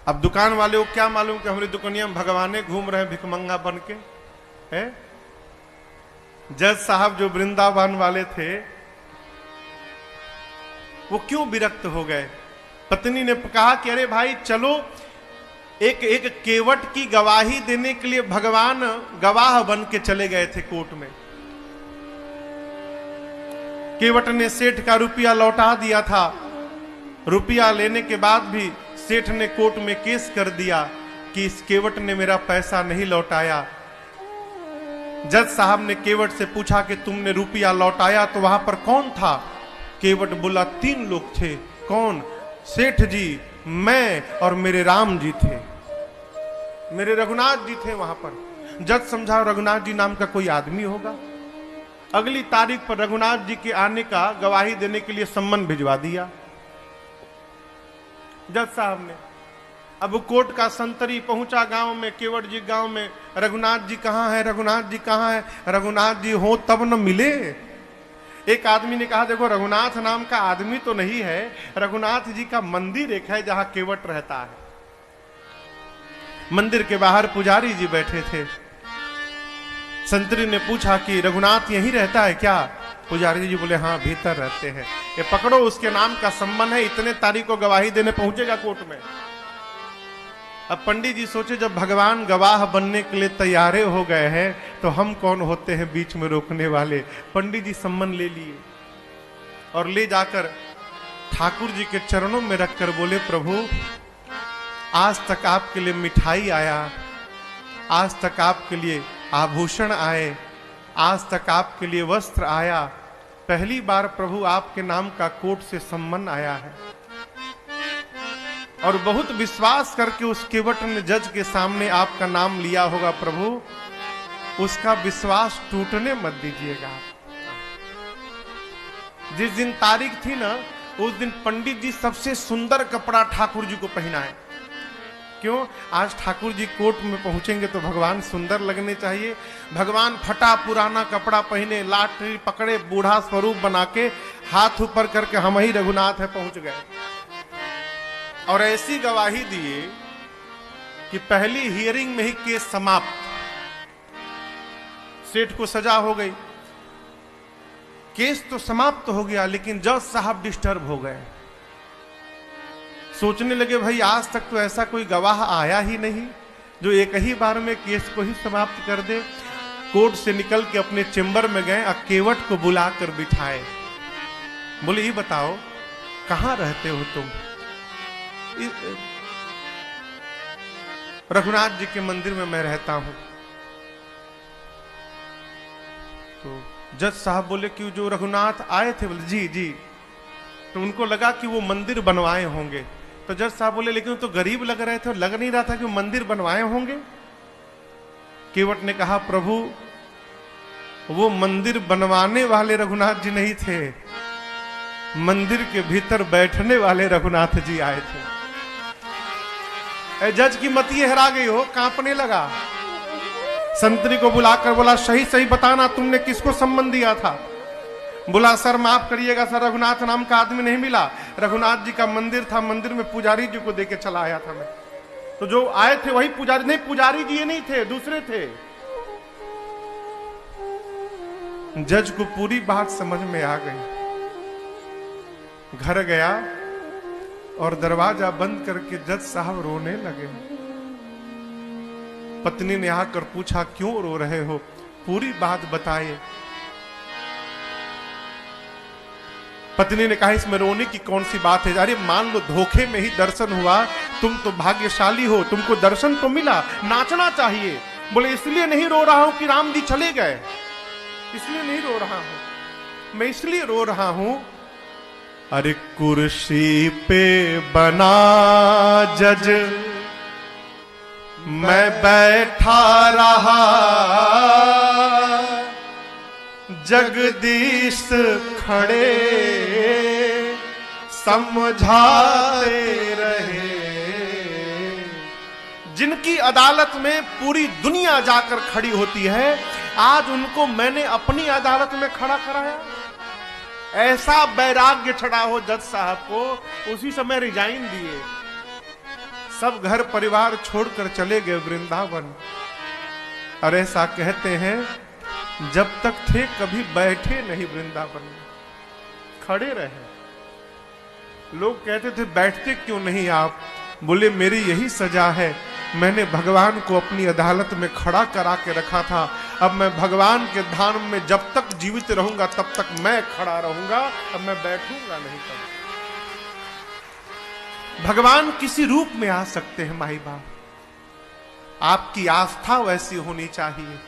अब दुकान वाले को क्या मालूम कि हमारी दुकानिया में भगवाने घूम रहे हैं भिखमंगा बन के है। जज साहब जो वृंदावन वाले थे वो क्यों विरक्त हो गए। पत्नी ने कहा कि अरे भाई चलो, एक केवट की गवाही देने के लिए भगवान गवाह बन के चले गए थे कोर्ट में। केवट ने सेठ का रुपया लौटा दिया था। रुपया लेने के बाद भी सेठ ने कोर्ट में केस कर दिया कि इस केवट ने मेरा पैसा नहीं लौटाया। जज साहब ने केवट से पूछा कि तुमने रुपया लौटाया तो वहां पर कौन था। केवट बोला 3 लोग थे। कौन? सेठ जी, मैं और मेरे राम जी थे, मेरे रघुनाथ जी थे वहां पर। जज समझा रघुनाथ जी नाम का कोई आदमी होगा। अगली तारीख पर रघुनाथ जी के आने का गवाही देने के लिए सम्मन भिजवा दिया जज साहब ने। अब कोर्ट का संतरी पहुंचा गांव में, केवट जी गांव में, रघुनाथ जी कहां है, रघुनाथ जी कहां है। रघुनाथ जी हो तब न मिले। एक आदमी ने कहा देखो रघुनाथ नाम का आदमी तो नहीं है, रघुनाथ जी का मंदिर एक है जहां केवट रहता है। मंदिर के बाहर पुजारी जी बैठे थे। संतरी ने पूछा कि रघुनाथ यहीं रहता है क्या। पुजारी जी बोले हाँ भीतर रहते हैं। ये पकड़ो, उसके नाम का सम्मान है, इतने तारीख को गवाही देने पहुंचेगा कोर्ट में। अब पंडित जी सोचे जब भगवान गवाह बनने के लिए तैयारे हो गए हैं तो हम कौन होते हैं बीच में रोकने वाले। पंडित जी सम्मन ले लिए और ले जाकर ठाकुर जी के चरणों में रखकर बोले प्रभु आज तक आपके लिए मिठाई आया, आज तक आपके लिए आभूषण आए, आज तक आपके लिए वस्त्र आया, पहली बार प्रभु आपके नाम का कोर्ट से सम्मन आया है। और बहुत विश्वास करके उस केवट ने जज के सामने आपका नाम लिया होगा प्रभु, उसका विश्वास टूटने मत दीजिएगा। जिस दिन तारीख थी ना उस दिन पंडित जी सबसे सुंदर कपड़ा ठाकुर जी को पहनाए। क्यों? आज ठाकुर जी कोर्ट में पहुंचेंगे तो भगवान सुंदर लगने चाहिए। भगवान फटा पुराना कपड़ा पहने, लाठी पकड़े, बूढ़ा स्वरूप बना के हाथ ऊपर करके हम ही रघुनाथ है पहुंच गए। और ऐसी गवाही दिए कि पहली हियरिंग में ही केस समाप्त। सेठ को सजा हो गई, केस तो समाप्त हो गया, लेकिन जज साहब डिस्टर्ब हो गए। सोचने लगे भाई आज तक तो ऐसा कोई गवाह आया ही नहीं जो एक ही बार में केस को ही समाप्त कर दे। कोर्ट से निकल के अपने चेंबर में गए, केवट को बुलाकर बिठाए। बोले ये बताओ कहां रहते हो तुम। रघुनाथ जी के मंदिर में मैं रहता हूं। तो जज साहब बोले कि जो रघुनाथ आए थे, बोले जी जी। तो उनको लगा कि वो मंदिर बनवाए होंगे। तो जज साहब बोले लेकिन तो गरीब लग रहे थे और लग नहीं रहा था कि वो मंदिर बनवाए होंगे। केवट ने कहा प्रभु वो मंदिर बनवाने वाले रघुनाथ जी नहीं थे, मंदिर के भीतर बैठने वाले रघुनाथ जी आए थे। जज की मत ये हरा गई हो, कांपने लगा। संतरी को बुलाकर बोला सही सही बताना तुमने किसको सम्मन दिया था। बोला सर माफ करिएगा सर, रघुनाथ नाम का आदमी नहीं मिला। रघुनाथ जी का मंदिर था, मंदिर में पुजारी जी को देके चला आया था मैं। तो जो आए थे वही पुजारी। नहीं पुजारी जी ये नहीं थे, दूसरे थे। जज को पूरी बात समझ में आ गई। घर गया और दरवाजा बंद करके जज साहब रोने लगे। पत्नी ने आकर पूछा क्यों रो रहे हो, पूरी बात बताए। पत्नी ने कहा इसमें रोने की कौन सी बात है। अरे मान लो धोखे में ही दर्शन हुआ, तुम तो भाग्यशाली हो, तुमको दर्शन तो मिला, नाचना चाहिए। बोले इसलिए नहीं रो रहा हूं कि राम जी चले गए, इसलिए नहीं रो रहा हूं, मैं इसलिए रो रहा हूं अरे कुर्सी पे बना जज मैं बैठा रहा, जगदीश खड़े समझाते रहे। जिनकी अदालत में पूरी दुनिया जाकर खड़ी होती है, आज उनको मैंने अपनी अदालत में खड़ा कराया। ऐसा वैराग्य चढ़ा हो जज साहब को, उसी समय रिजाइन दिए। सब घर परिवार छोड़कर चले गए वृंदावन। और ऐसा कहते हैं जब तक थे कभी बैठे नहीं वृंदावन में, खड़े रहे। लोग कहते थे बैठते क्यों नहीं आप? बोले मेरी यही सजा है, मैंने भगवान को अपनी अदालत में खड़ा करा के रखा था। अब मैं भगवान के धाम में जब तक जीवित रहूंगा तब तक मैं खड़ा रहूंगा, अब मैं बैठूंगा नहीं। कभी भगवान किसी रूप में आ सकते हैं माई बाप, आपकी आस्था वैसी होनी चाहिए।